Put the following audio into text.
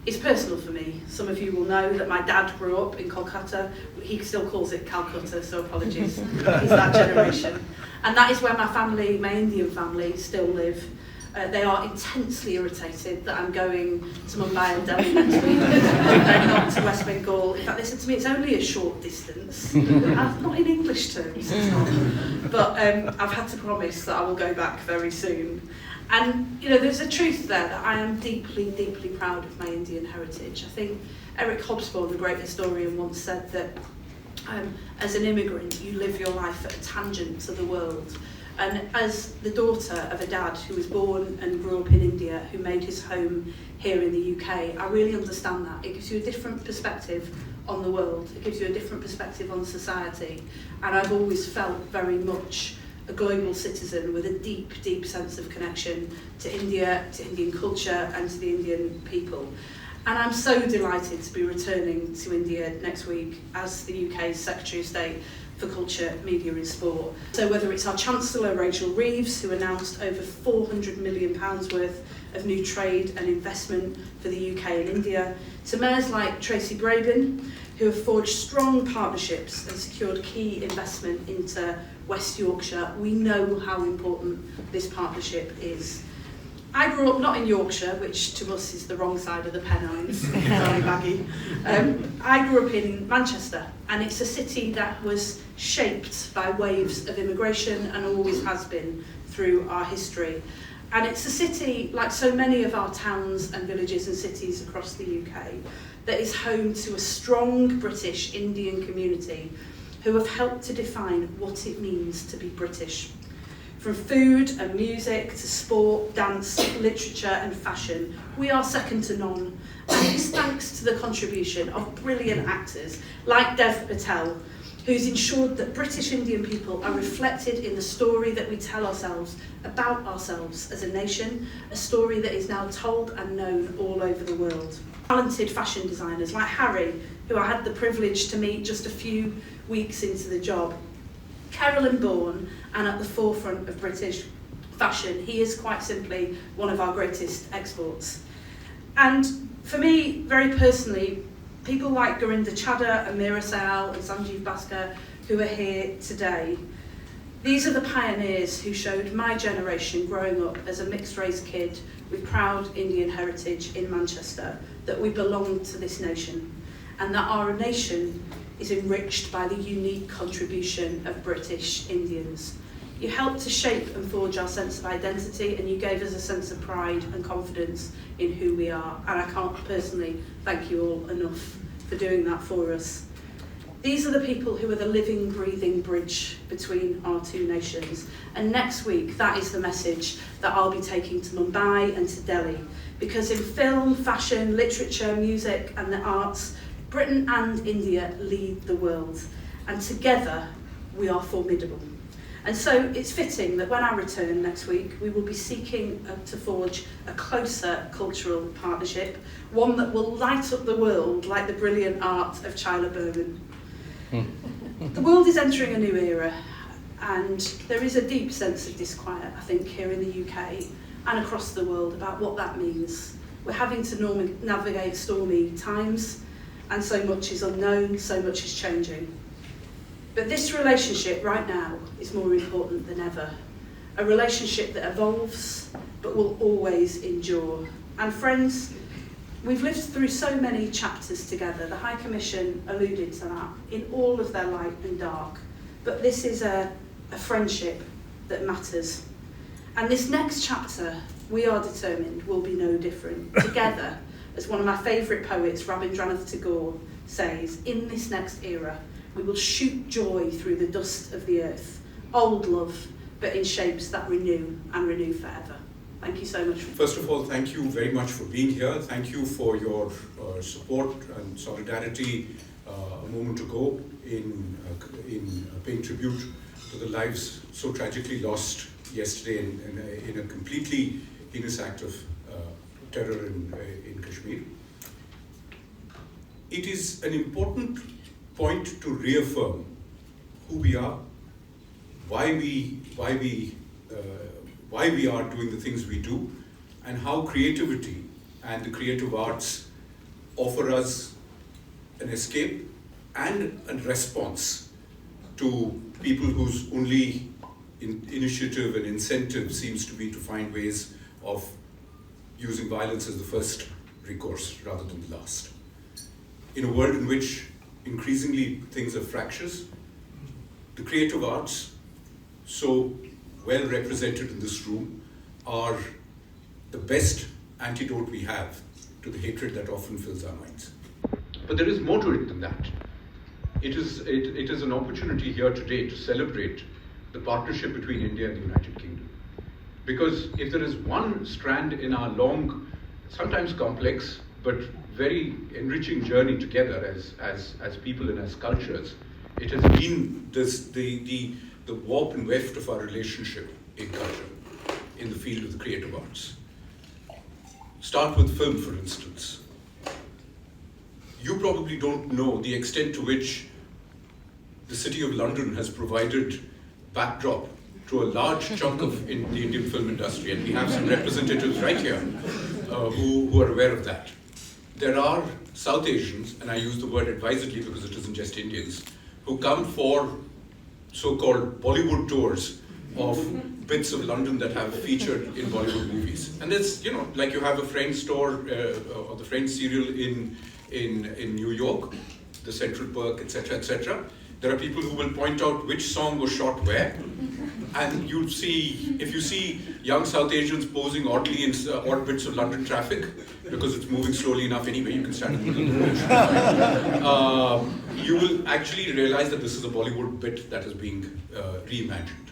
It's personal for me. Some of you will know that my dad grew up in Kolkata. He still calls it Calcutta, so apologies. He's that generation. And that is where my family, my Indian family, still live. They are intensely irritated that I'm going to Mumbai and Delhi next week, and not to West Bengal. In fact, they said to me, it's only a short distance. Not in English terms, it's not. But I've had to promise that I will go back very soon. And, you know, there's a truth there that I am deeply, deeply proud of my Indian heritage. I think Eric Hobsbawm, the great historian, once said that as an immigrant, you live your life at a tangent to the world. And as the daughter of a dad who was born and grew up in India, who made his home here in the UK, I really understand that. It gives you a different perspective on the world. It gives you a different perspective on society. And I've always felt very much a global citizen with a deep, deep sense of connection to India, to Indian culture and to the Indian people. And I'm so delighted to be returning to India next week as the UK's Secretary of State for Culture, Media and Sport. So whether it's our Chancellor Rachel Reeves, who announced over £400 million worth of new trade and investment for the UK and India, to mayors like Tracy Brabin, who have forged strong partnerships and secured key investment into West Yorkshire, we know how important this partnership is. I grew up not in Yorkshire, which to us is the wrong side of the Pennines, sorry Maggie. I grew up in Manchester, and it's a city that was shaped by waves of immigration and always has been through our history. And it's a city, like so many of our towns and villages and cities across the UK, that is home to a strong British Indian community who have helped to define what it means to be British. From food and music to sport, dance, literature and fashion, we are second to none. And it's thanks to the contribution of brilliant actors like Dev Patel, who's ensured that British Indian people are reflected in the story that we tell ourselves about ourselves as a nation, a story that is now told and known all over the world. Talented fashion designers like Harry, who I had the privilege to meet just a few weeks into the job. Carolyn Bourne, and at the forefront of British fashion, he is quite simply one of our greatest exports. And for me, very personally, people like Gurinder Chadha and Meera Sayal and Sanjeev Bhaskar, who are here today, these are the pioneers who showed my generation growing up as a mixed-race kid with proud Indian heritage in Manchester that we belong to this nation, and that our nation is enriched by the unique contribution of British Indians. You helped to shape and forge our sense of identity, and you gave us a sense of pride and confidence in who we are. And I can't personally thank you all enough for doing that for us. These are the people who are the living, breathing bridge between our two nations. And next week, that is the message that I'll be taking to Mumbai and to Delhi. Because in film, fashion, literature, music and the arts, Britain and India lead the world, and together we are formidable. And so it's fitting that when I return next week, we will be seeking to forge a closer cultural partnership, one that will light up the world like the brilliant art of China Berman. The world is entering a new era, and there is a deep sense of disquiet, I think, here in the UK and across the world about what that means. We're having to navigate stormy times, and so much is unknown, so much is changing. But this relationship right now is more important than ever. A relationship that evolves, but will always endure. And friends, we've lived through so many chapters together. The High Commission alluded to that in all of their light and dark. But this is a friendship that matters. And this next chapter, we are determined, will be no different. Together, as one of my favourite poets, Rabindranath Tagore, says, in this next era, we will shoot joy through the dust of the earth. Old love, but in shapes that renew and renew forever. Thank you so much. First of all, thank you very much for being here. Thank you for your support and solidarity a moment ago in paying tribute to the lives so tragically lost yesterday in a completely heinous act of terror in Kashmir. It is an important point to reaffirm who we are, why we are doing the things we do, and how creativity and the creative arts offer us an escape and a response to people whose only initiative and incentive seems to be to find ways of using violence as the first recourse rather than the last. In a world in which increasingly things are fractious, the creative arts, so well represented in this room, are the best antidote we have to the hatred that often fills our minds. But there is more to it than that. It is an opportunity here today to celebrate the partnership between India and the United Kingdom. Because if there is one strand in our long, sometimes complex, but very enriching journey together as people and as cultures, it has been the warp and weft of our relationship in culture, in the field of the creative arts. Start with film, for instance. You probably don't know the extent to which the City of London has provided backdrop to a large chunk of the Indian film industry, and we have some representatives right here who are aware of that. There are South Asians, and I use the word advisedly because it isn't just Indians, who come for so-called Bollywood tours of bits of London that have featured in Bollywood movies. And it's, like you have a Friends store or the Friends serial in New York, the Central Perk, etc., etc. There are people who will point out which song was shot where, and you'll see, if you see young South Asians posing oddly in odd bits of London traffic, because it's moving slowly enough anyway, you can stand in the middle of the road. You will actually realize that this is a Bollywood bit that is being reimagined.